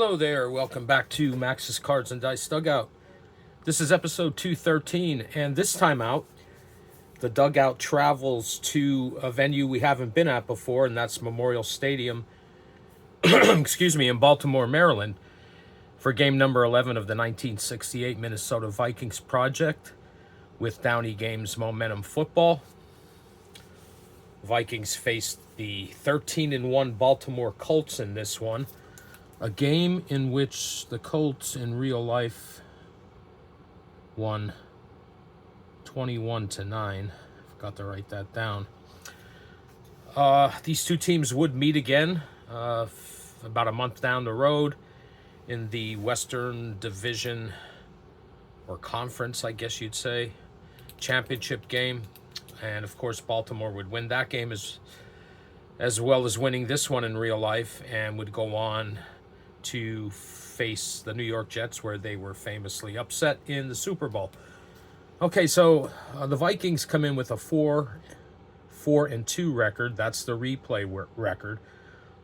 Hello there, welcome back to Max's Cards and Dice Dugout. This is episode 213, and this time out, the Dugout travels to a venue we haven't been at before, and that's Memorial Stadium, in Baltimore, Maryland, for game number 11 of the 1968 Minnesota Vikings Project with Downey Games Momentum Football. Vikings faced the 13-1 Baltimore Colts in this one. A game in which the Colts in real life won 21-9. Forgot to write that down. These two teams would meet again about a month down the road in the Western Division or Conference, I guess you'd say, championship game. And of course, Baltimore would win that game as well as winning this one in real life, and would go on to face the New York Jets, where they were famously upset in the Super Bowl. Okay, so the Vikings come in with a 4-2 record. That's the replay record.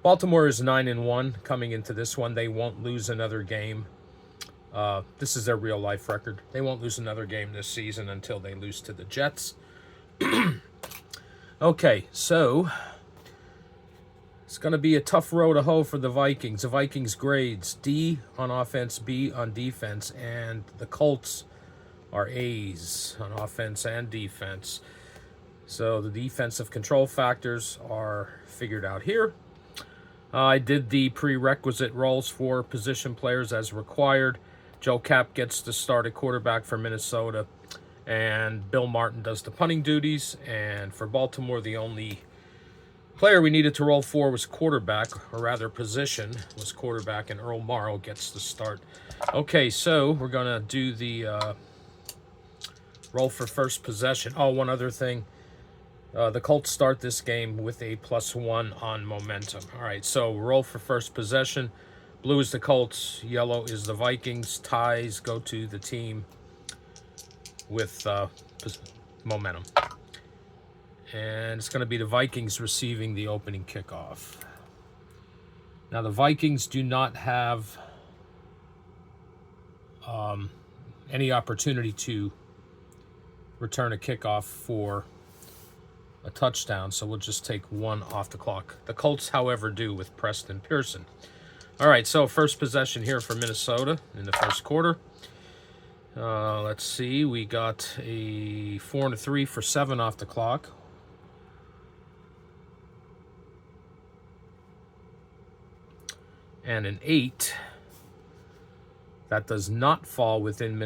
Baltimore is 9-1 coming into this one. They won't lose another game. This is their real life record. They won't lose another game this season until they lose to the Jets. Okay, so it's going to be a tough row to hoe for the Vikings. The Vikings grades D on offense, B on defense, and the Colts are A's on offense and defense. So the defensive control factors are figured out here. I did the prerequisite roles for position players as required. Joe Kapp gets to start at quarterback for Minnesota, and Bill Martin does the punting duties. And for Baltimore, the only player we needed to roll for was quarterback, or rather position was quarterback, and Earl Morrow gets the start. Okay, so we're going to do the roll for first possession. Oh, one other thing. The Colts start this game with a +1 on momentum. All right, so roll for first possession. Blue is the Colts, yellow is the Vikings. Ties go to the team with momentum. And it's going to be the Vikings receiving the opening kickoff. Now, the Vikings do not have any opportunity to return a kickoff for a touchdown, so we'll just take one off the clock. The Colts, however, do with Preston Pearson. All right, so first possession here for Minnesota in the first quarter. Let's see, we got a 4-3 for 7 off the clock. And an 8. That does not fall within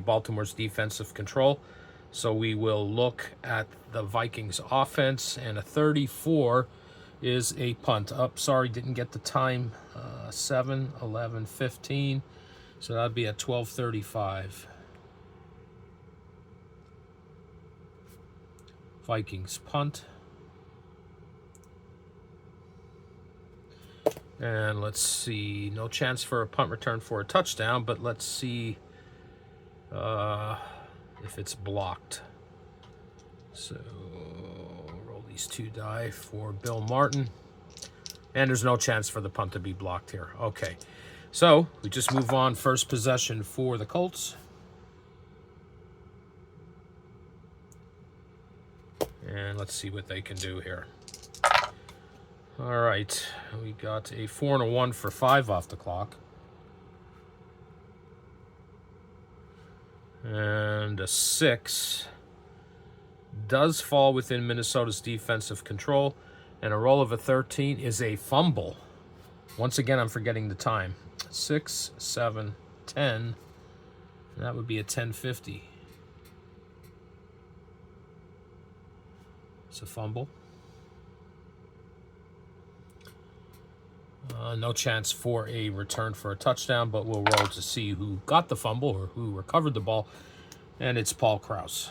Baltimore's defensive control. So we will look at the Vikings offense, and a 34 is a punt. Sorry, didn't get the time. 7, 11, 15. So that'd be at 12:35. Vikings punt. And let's see, no chance for a punt return for a touchdown, but let's see if it's blocked. So roll these 2 die for Bill Martin. And there's no chance for the punt to be blocked here. Okay, so we just move on. First possession for the Colts. And let's see what they can do here. All right, we got a 4-1 for 5 off the clock. And a 6 does fall within Minnesota's defensive control. And a roll of a 13 is a fumble. Once again, I'm forgetting the time. 6, 7, 10. That would be a 10:50. It's a fumble. No chance for a return for a touchdown, but we'll roll to see who got the fumble or who recovered the ball, and it's Paul Krause.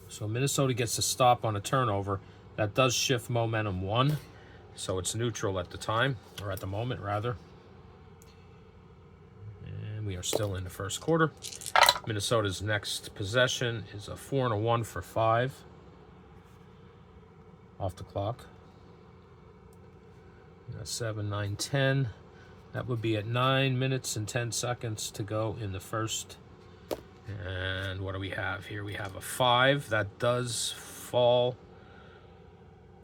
So Minnesota gets a stop on a turnover. That does shift momentum 1, so it's neutral at the time, or at the moment, rather. And we are still in the first quarter. Minnesota's next possession is a 4-1 for 5 off the clock. 7, 9, 10. That would be at 9 minutes and 10 seconds to go in the first. And what do we have here? We have a 5. That does fall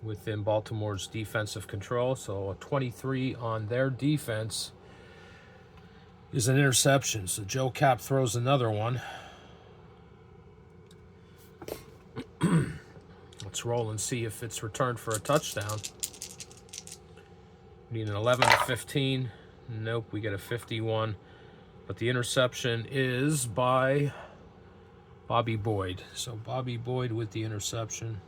within Baltimore's defensive control. So a 23 on their defense is an interception. So Joe Cap throws another one. Let's roll and see if it's returned for a touchdown. We need an 11 to 15. Nope, we get a 51. But the interception is by Bobby Boyd. So Bobby Boyd with the interception.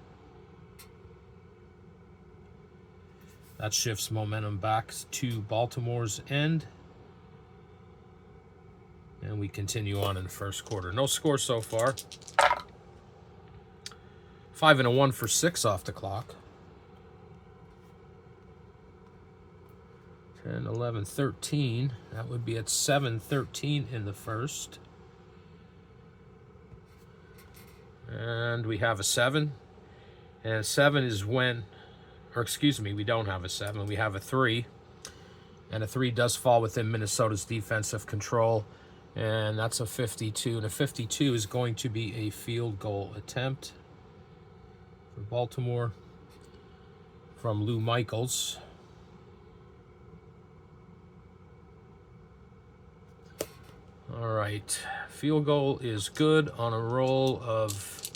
That shifts momentum back to Baltimore's end. And we continue on in the first quarter. No score so far. 5 and a 1 for 6 off the clock. 10, 11, 13. That would be at 7-13 in the first. And we have a 7. And 7 is when, or excuse me, we don't have a 7. We have a 3. And a 3 does fall within Minnesota's defensive control. And that's a 52. And a 52 is going to be a field goal attempt for Baltimore from Lou Michaels. All right, field goal is good on a roll of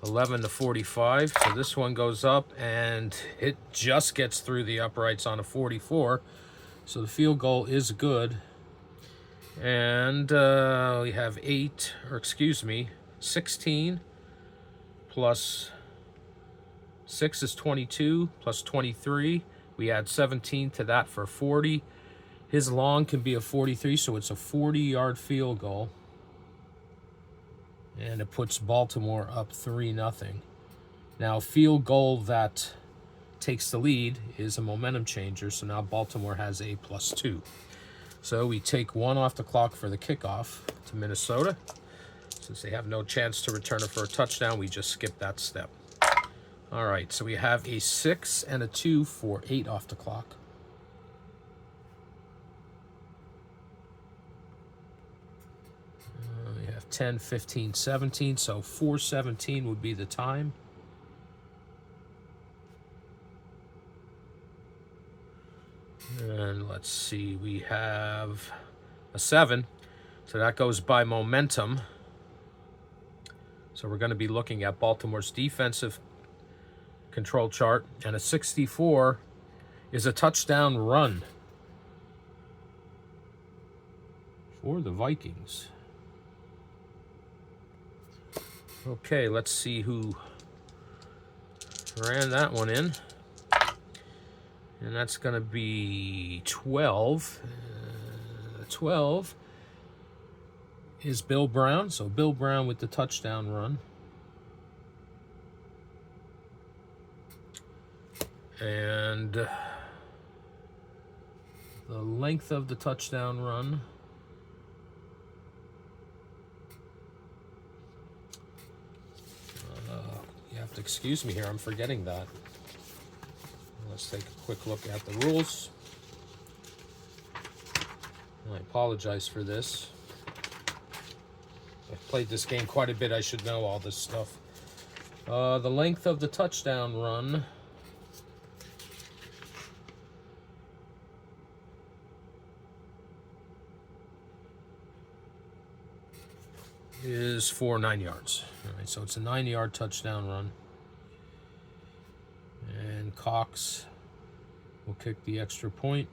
11 to 45. So this one goes up and it just gets through the uprights on a 44. So the field goal is good. And we have 16 plus 6 is 22 plus 23. We add 17 to that for 40. His long can be a 43, so it's a 40-yard field goal. And it puts Baltimore up 3-0. Now, field goal that takes the lead is a momentum changer, so now Baltimore has a +2. So we take 1 off the clock for the kickoff to Minnesota. Since they have no chance to return it for a touchdown, we just skip that step. All right, so we have a 6 and a 2 for 8 off the clock. We have 10, 15, 17, so 4:17 would be the time. And let's see, we have a 7, so that goes by momentum. So we're going to be looking at Baltimore's defensive control chart, and a 64 is a touchdown run for the Vikings. Okay, let's see who ran that one in. And that's going to be 12. 12 is Bill Brown. So Bill Brown with the touchdown run. And the length of the touchdown run you have to excuse me here, I'm forgetting that. Let's take a quick look at the rules. I apologize for this. I've played this game quite a bit. I should know all this stuff. The length of the touchdown run is for 9 yards. All right, so it's a 9-yard touchdown run. And Cox will kick the extra point.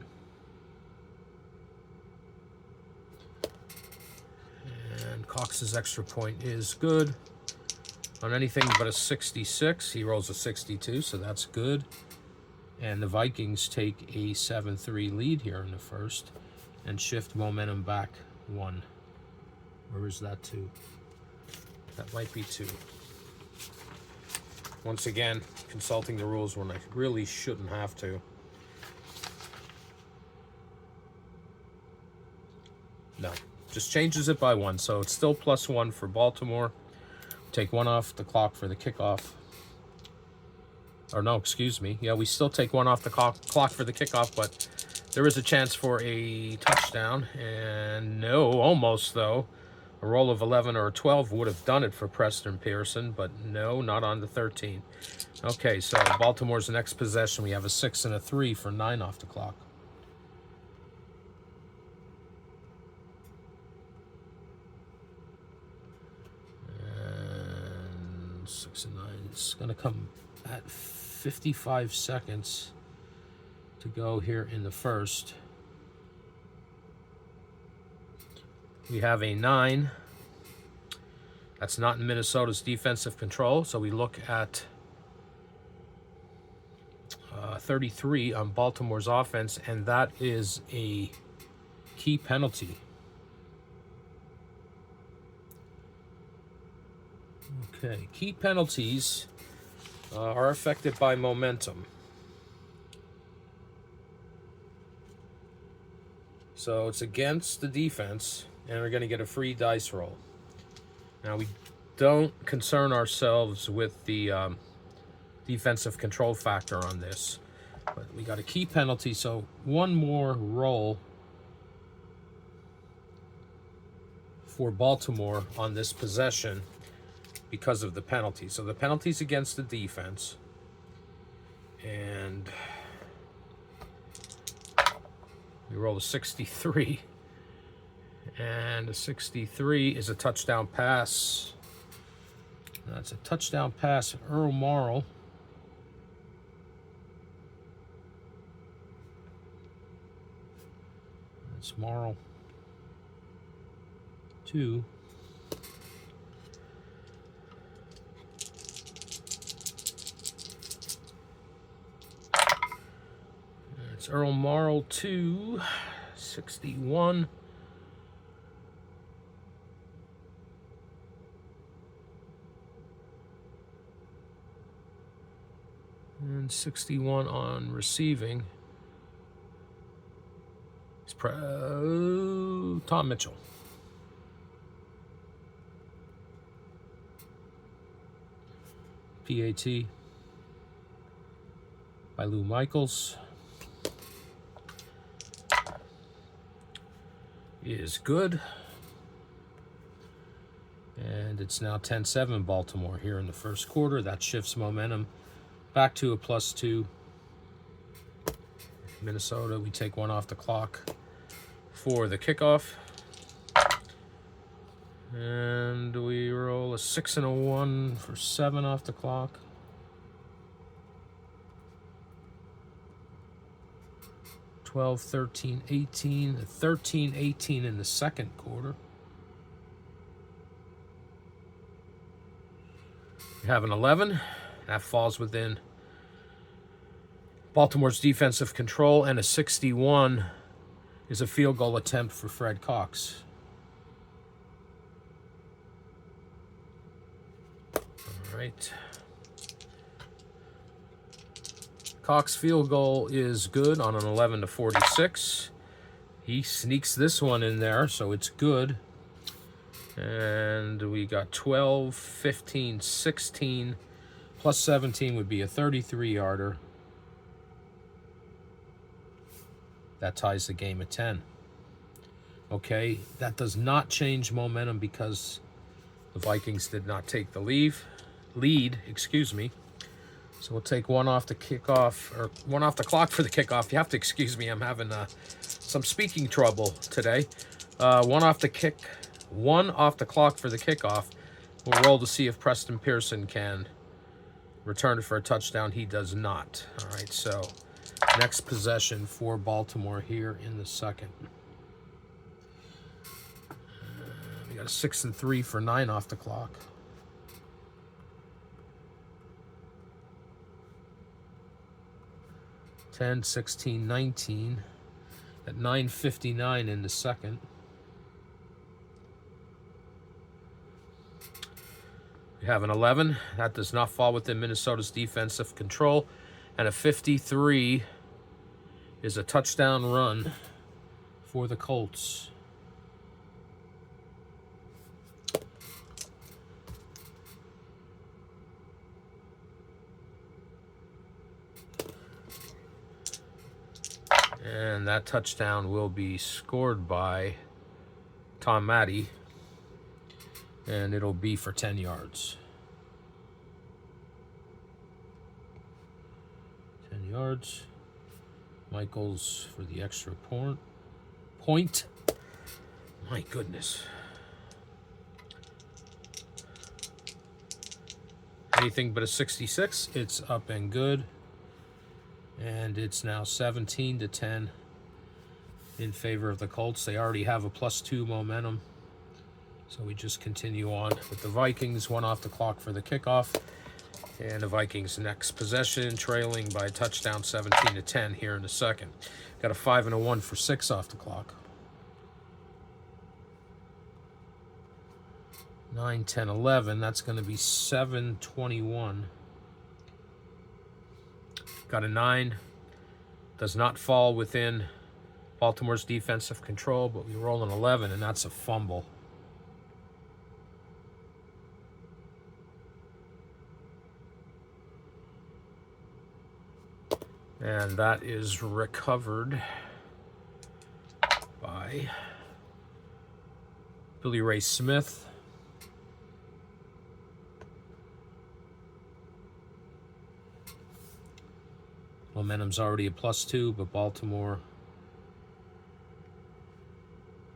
And Cox's extra point is good. On anything but a 66, he rolls a 62, so that's good. And the Vikings take a 7-3 lead here in the first and shift momentum back 1. Or is that 2? That might be 2. Once again, consulting the rules when I really shouldn't have to. No, just changes it by 1. So it's still +1 for Baltimore. Take 1 off the clock for the kickoff. Or no, excuse me. Yeah, we still take one off the clock for the kickoff, but there is a chance for a touchdown. And no, almost though. A roll of 11 or 12 would have done it for Preston Pearson, but no, not on the 13. Okay, so Baltimore's next possession. We have a 6 and a 3 for 9 off the clock. And 6 and 9. It's going to come at 55 seconds to go here in the first. We have a 9. That's not in Minnesota's defensive control, so we look at 33 on Baltimore's offense, and that is a key penalty. Okay, key penalties are affected by momentum. So it's against the defense, and we're going to get a free dice roll. Now, we don't concern ourselves with the defensive control factor on this, but we got a key penalty, so one more roll for Baltimore on this possession because of the penalty. So the penalty's against the defense, and we roll a 63, and a 63 is a touchdown pass. That's a touchdown pass, Earl Morrill. That's Morrill 2. It's Earl Morrill 2, 61. And 61 on receiving. It's Tom Mitchell. PAT by Lou Michaels is good. And it's now 10-7 Baltimore here in the first quarter. That shifts momentum back to a +2. Minnesota, we take one off the clock for the kickoff. And we roll a 6 and a 1 for 7 off the clock. $12, $13, $18, $13, $18 in the second quarter. We have an 11. That falls within Baltimore's defensive control, and a 61 is a field goal attempt for Fred Cox. All right. Cox field goal is good on an 11-46. He sneaks this one in there, so it's good. And we got 12, 15, 16, plus 17 would be a 33-yarder. That ties the game at 10. Okay, that does not change momentum because the Vikings did not take the lead, excuse me. So we'll take one off the kickoff, or one off the clock for the kickoff. You have to excuse me, I'm having some speaking trouble today. One off the clock for the kickoff. We'll roll to see if Preston Pearson can return it for a touchdown. He does not. All right, so next possession for Baltimore here in the second. We got a 6 and 3 for 9 off the clock. $10, $16, $19 at $9:59 in the second. We have an 11. That does not fall within Minnesota's defensive control. And a 53 is a touchdown run for the Colts. And that touchdown will be scored by Tom Matty. And it'll be for 10 yards. 10 yards. Michaels for the extra point. My goodness. Anything but a 66. It's up and good. And it's now 17-10 in favor of the Colts. They already have a +2 momentum. So we just continue on with the Vikings. 1 off the clock for the kickoff. And the Vikings next possession, trailing by a touchdown 17-10 here in the second. Got a 5 and a 1 for 6 off the clock. 9, 10, 11. That's going to be 7-21. Got a 9. Does not fall within Baltimore's defensive control, but we roll an 11, and that's a fumble. And that is recovered by Billy Ray Smith. Momentum's already a +2, but Baltimore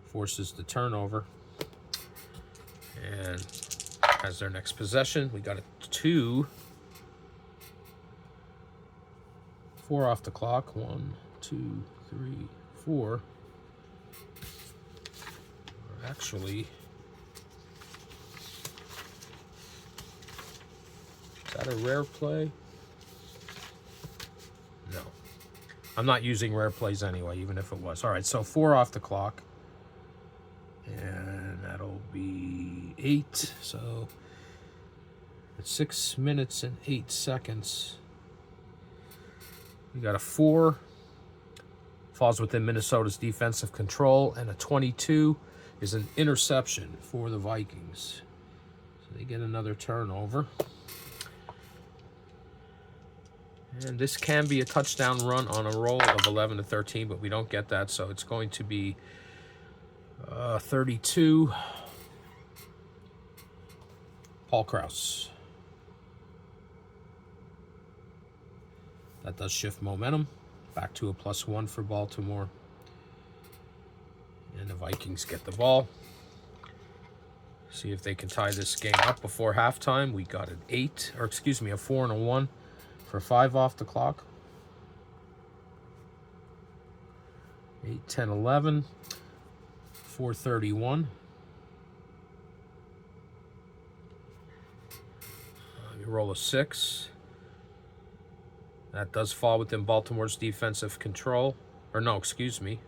forces the turnover. And as their next possession, we got a 2. 4 off the clock. 1, 2, 3, 4. Or actually, is that a rare play? No. I'm not using rare plays anyway, even if it was. All right, so 4 off the clock. And that'll be 8. So it's 6 minutes and 8 seconds. We got a 4, falls within Minnesota's defensive control, and a 22 is an interception for the Vikings. So they get another turnover. And this can be a touchdown run on a roll of 11-13, but we don't get that, so it's going to be 32. Paul Krause. That does shift momentum. Back to a +1 for Baltimore. And the Vikings get the ball. See if they can tie this game up before halftime. We got an 8, or excuse me, a 4 and a 1 for 5 off the clock. 8, 10, 11. 4:31. You roll a 6. That does fall within Baltimore's defensive control. Or no, excuse me.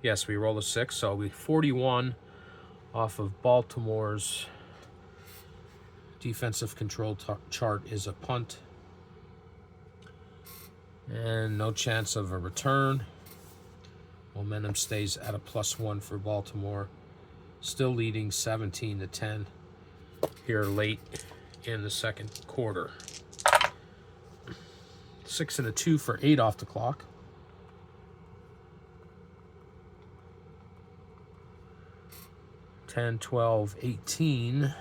Yes, we roll a 6. So we 41 off of Baltimore's defensive control chart is a punt. And no chance of a return. Momentum stays at a +1 for Baltimore. Still leading 17-10 here late in the second quarter. 6 and a 2 for 8 off the clock. 10, 12, 18.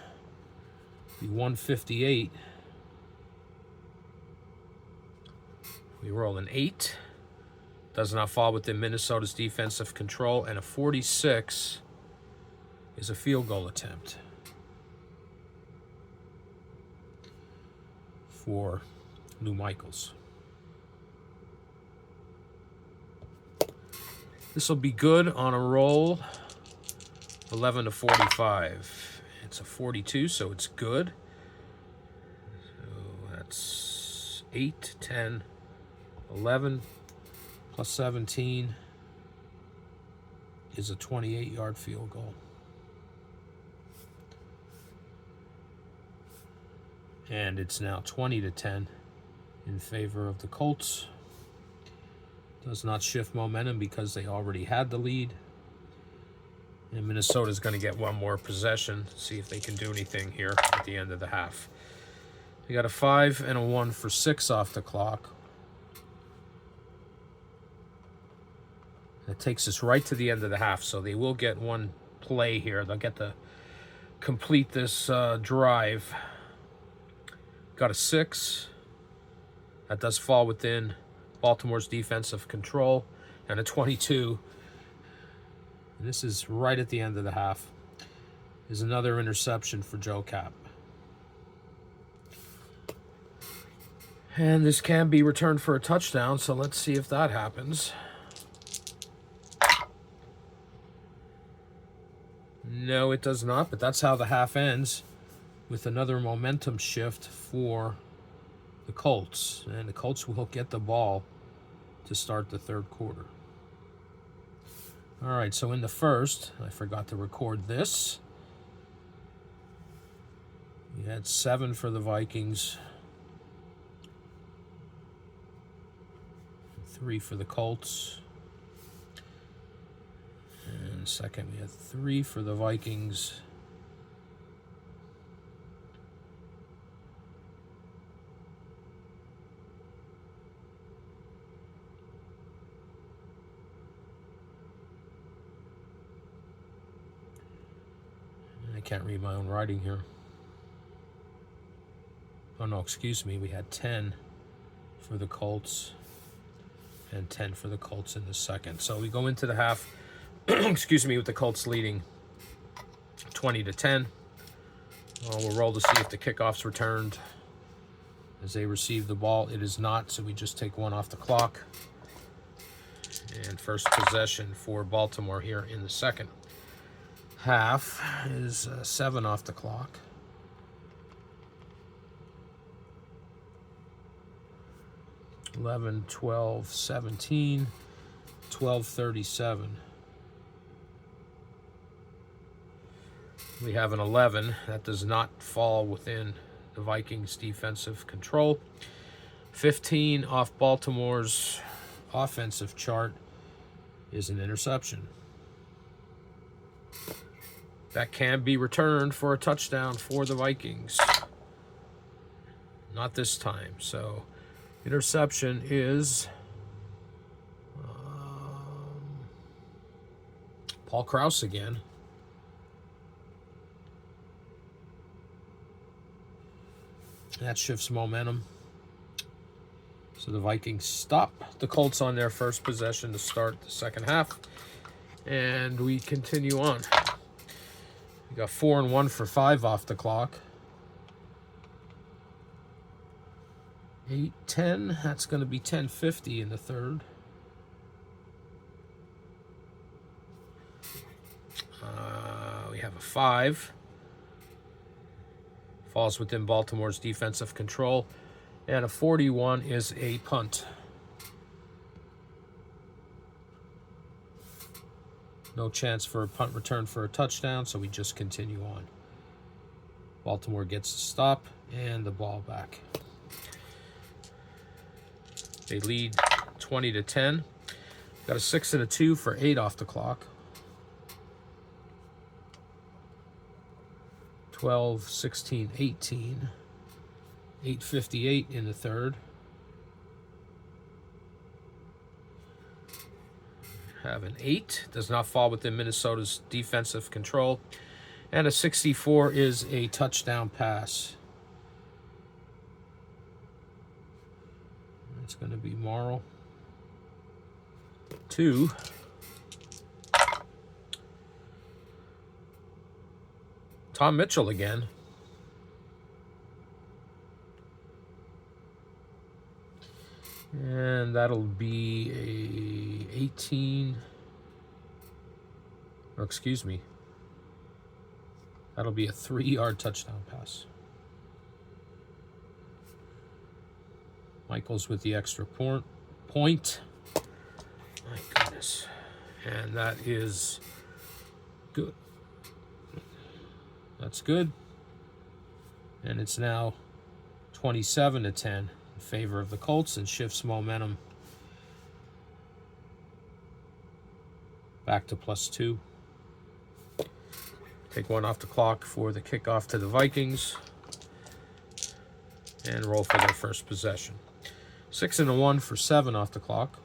Be 158. We roll an 8. Does not fall within Minnesota's defensive control, and a 46 is a field goal attempt for Lou Michaels. This will be good on a roll. 11-45. It's a 42, so it's good. So that's 8, 10, 11 plus 17 is a 28-yard field goal. And it's now 20-10 in favor of the Colts. Does not shift momentum because they already had the lead. And Minnesota's going to get one more possession. See if they can do anything here at the end of the half. They got a 5 and a 1 for 6 off the clock. That takes us right to the end of the half, so they will get one play here. They'll get to complete this drive. Got a 6. That does fall within Baltimore's defensive control. And a 22. And this is right at the end of the half. Is another interception for Joe Cap. And this can be returned for a touchdown, so let's see if that happens. No, it does not, but that's how the half ends, with another momentum shift for the Colts. And the Colts will get the ball to start the third quarter. All right, so in the first, I forgot to record this. We had 7 for the Vikings, 3 for the Colts. And second, we had 3 for the Vikings. I can't read my own writing here. Oh no, excuse me, we had 10 for the Colts and 10 for the Colts in the second. So we go into the half, excuse me, with the Colts leading 20-10. We'll roll to see if the kickoff's returned as they receive the ball. It is not, so we just take 1 off the clock. And first possession for Baltimore here in the second half is 7 off the clock. $11, $12, $17, $12:37. We have an 11. That does not fall within the Vikings' defensive control. 15 off Baltimore's offensive chart is an interception. That can be returned for a touchdown for the Vikings. Not this time, so interception is Paul Krause again. That shifts momentum. So the Vikings stop the Colts on their first possession to start the second half. And we continue on. We got 4 and 1 for 5 off the clock. 8-10, that's going to be 10:50 in the third. We have a 5. Falls within Baltimore's defensive control. And a 41 is a punt. No chance for a punt return for a touchdown, so we just continue on. Baltimore gets the stop and the ball back. They lead 20-10. Got a 6 and a 2 for 8 off the clock. 12, 16, 18. 8:58 in the third. Have an 8. Does not fall within Minnesota's defensive control. And a 64 is a touchdown pass. It's going to be Morrow. 2. Tom Mitchell again. And that'll be a 18. Or excuse me. That'll be a 3-yard touchdown pass. Michaels with the extra point. My goodness. And that is good. That's good. And it's now 27-10 in favor of the Colts and shifts momentum back to +2. Take 1 off the clock for the kickoff to the Vikings and roll for their first possession. 6 and a 1 for 7 off the clock.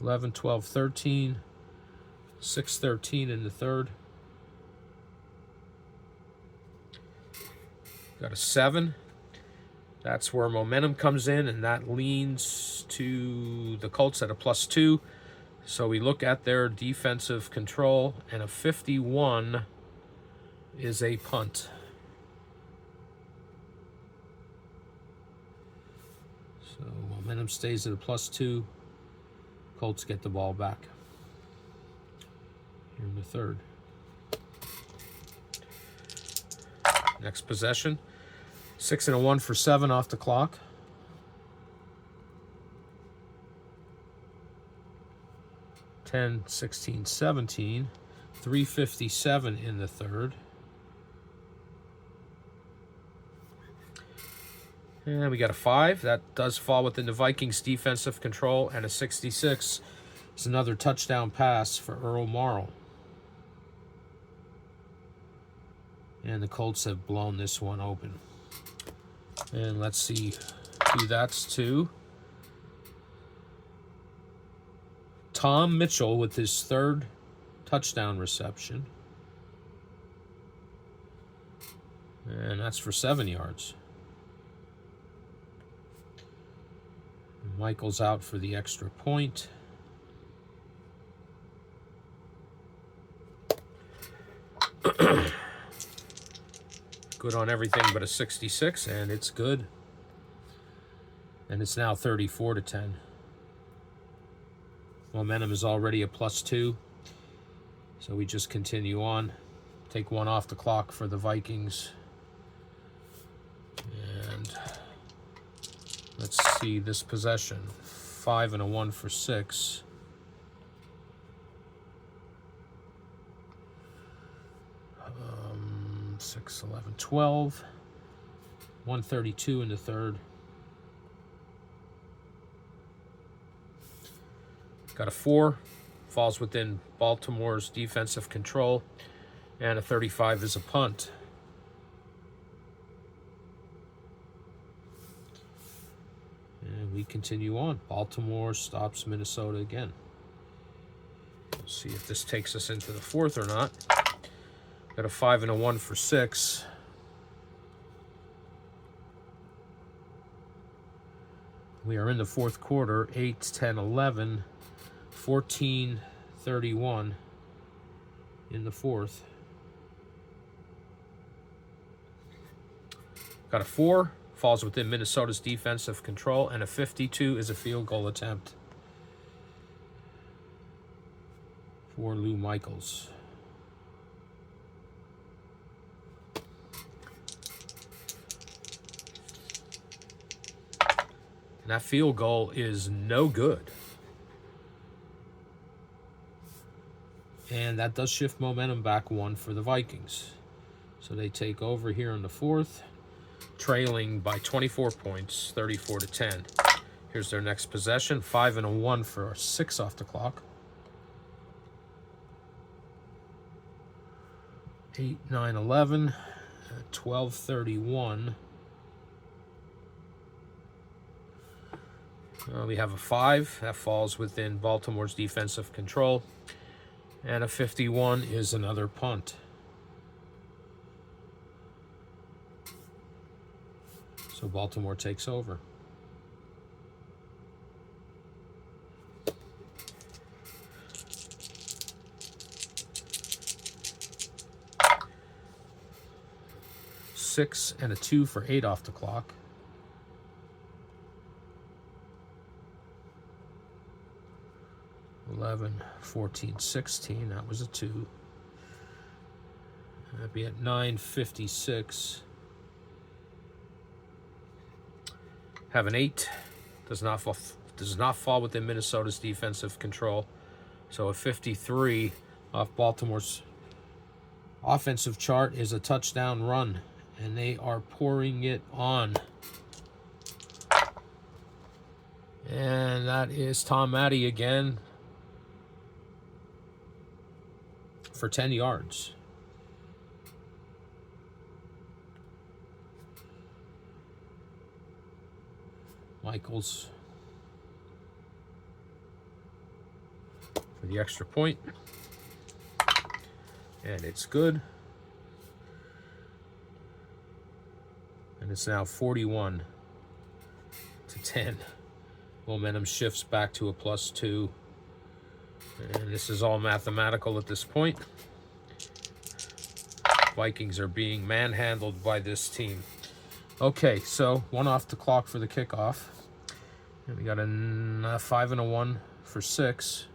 11, 12, 13, 6, 13 in the third. Got a 7. That's where momentum comes in, and that leans to the Colts at a +2. So we look at their defensive control, and a 51 is a punt. So momentum stays at a +2. Colts get the ball back here in the third. Next possession, 6 and a 1 for 7 off the clock. Ten, 16, 17, 3:57 in the third. And we got a 5. That does fall within the Vikings' defensive control, and a 66 is another touchdown pass for Earl Morrall. And the Colts have blown this one open. And let's see who that's to. Tom Mitchell with his 3rd touchdown reception. And that's for 7 yards. Michael's out for the extra point. Good on everything but a 66, and it's good. And it's now 34-10. Momentum is already a +2. So we just continue on. Take one off the clock for the Vikings. And let's see this possession. 5 and a 1 for 6. 6, 11, 12. 132 in the third. Got a 4. Falls within Baltimore's defensive control. And a 35 is a punt. And we continue on. Baltimore stops Minnesota again. Let's see if this takes us into the fourth or not. Got a 5 and a 1 for 6. We are in the fourth quarter. 8, 10, 11, 14, 31 in the fourth. Got a 4. Falls within Minnesota's defensive control, and a 52 is a field goal attempt for Lou Michaels. And that field goal is no good. And that does shift momentum back 1 for the Vikings. So they take over here in the fourth, trailing by 24 points, 34-10. Here's their next possession. 5 and a 1 for 6 off the clock. 8, 9, 11, 12, 31. We have a 5. That falls within Baltimore's defensive control. And a 51 is another punt. So Baltimore takes over. Six and a 2 for 8 off the clock. $11, 14, 16. That was a 2. That'd be at 9:56. Have an 8. Does not fall within Minnesota's defensive control. So a 53 off Baltimore's offensive chart is a touchdown run, and they are pouring it on. And that is Tom Matty again for 10 yards. Michaels. for the extra point. And it's good. And it's now 41 to 10. Momentum shifts back to a +2. And this is all mathematical at this point. Vikings are being manhandled by this team. Okay, so 1 off the clock for the kickoff. And we got a 5 and a 1 for 6.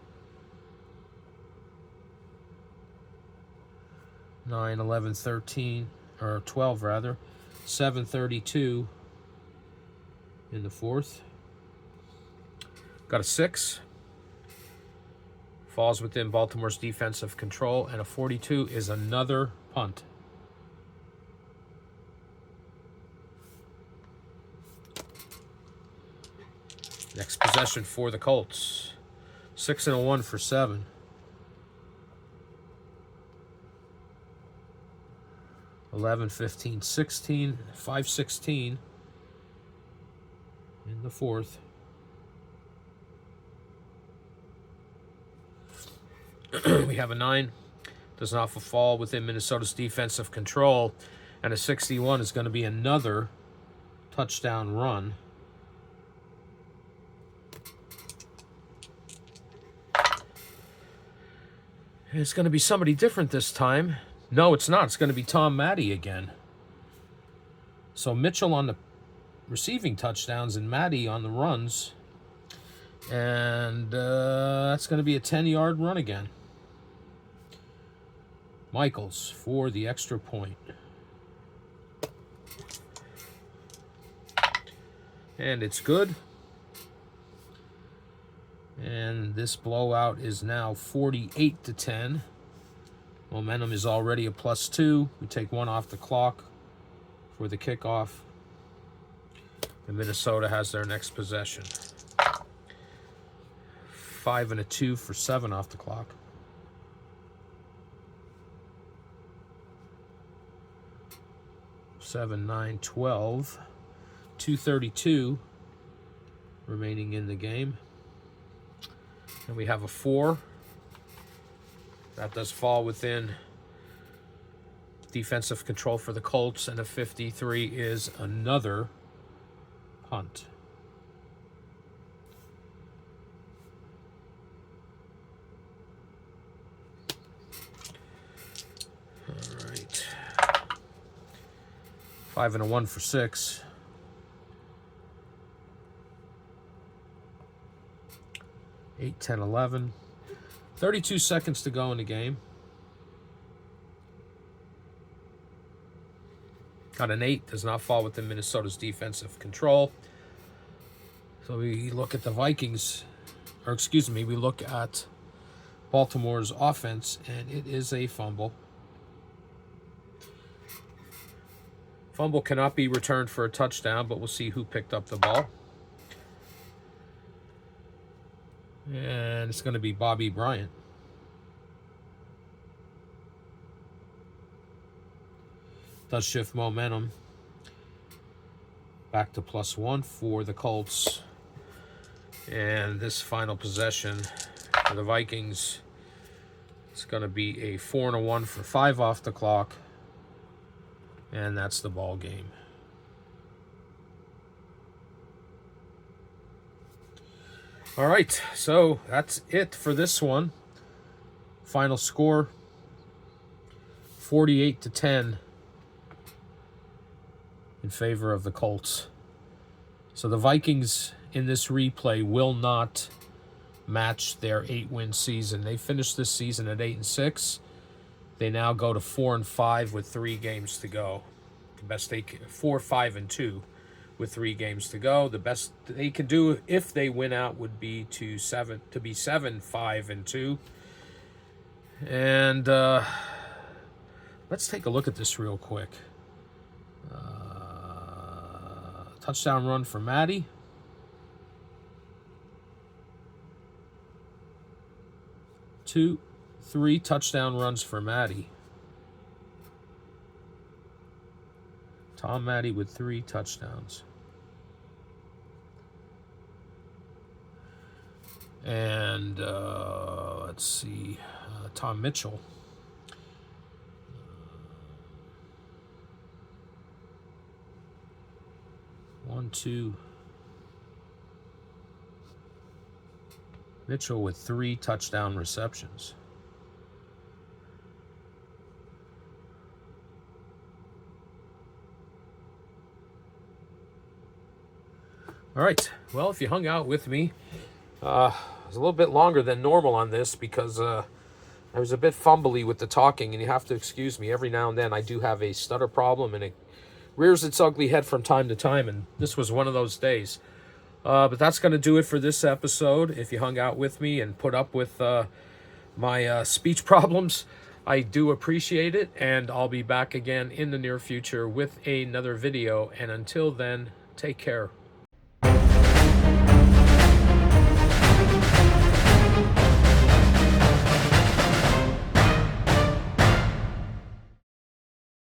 9, 11, 13, or 12 rather. 7:32 in the 4th. Got a 6. Falls within Baltimore's defensive control, and a 42 is another punt. Next possession for the Colts. 6 and a 1 for 7. 11, 15, 16, 5-16 in the 4th. We have a 9. Does not fall within Minnesota's defensive control. And a 61 is going to be another touchdown run. It's going to be somebody different this time. No, it's not. It's going to be Tom Matte again. So Mitchell on the receiving touchdowns and Matte on the runs. And that's going to be a 10-yard run again. Michaels for the extra point. And it's good. And this blowout is now 48 to 10. Momentum is already a +2. We take 1 off the clock for the kickoff. And Minnesota has their next possession. 5 and a 2 for 7 off the clock. Seven, 9, 12. 2:32 remaining in the game. And we have a 4. That does fall within defensive control for the Colts. And a 53 is another punt. All right. 5 and a 1 for 6. 8, 10, 11. 32 seconds to go in the game. Got an 8. Does not fall within Minnesota's defensive control. So we look at the Vikings, or excuse me, we look at Baltimore's offense, and it is a fumble. Fumble cannot be returned for a touchdown, but we'll see who picked up the ball. And it's going to be Bobby Bryant. Does shift momentum back to +1 for the Colts. And this final possession for the Vikings, it's going to be a 4 and a 1 for 5 off the clock. And that's the ball game. All right, so that's it for this one. Final score, 48 to 10 in favor of the Colts. So the Vikings in this replay will not match their 8-win season. They finished this season at 8-6. They now go to 4-5 with 3 games to go. The best they can, 4, 5, and 2. With 3 games to go. The best they can do if they win out would be to be 7, 5, and 2. And let's take a look at this real quick. Touchdown run for Matte. Two, 3 touchdown runs for Matte. Tom Matte with 3 touchdowns. And let's see, Tom Mitchell. One, two. Mitchell with 3 touchdown receptions. All right. Well, if you hung out with me, it was a little bit longer than normal on this because I was a bit fumbly with the talking, and you have to excuse me. Every now and then I do have a stutter problem, and it rears its ugly head from time to time, and this was one of those days. But that's going to do it for this episode. If you hung out with me and put up with my speech problems, I do appreciate it, and I'll be back again in the near future with another video. And until then, take care.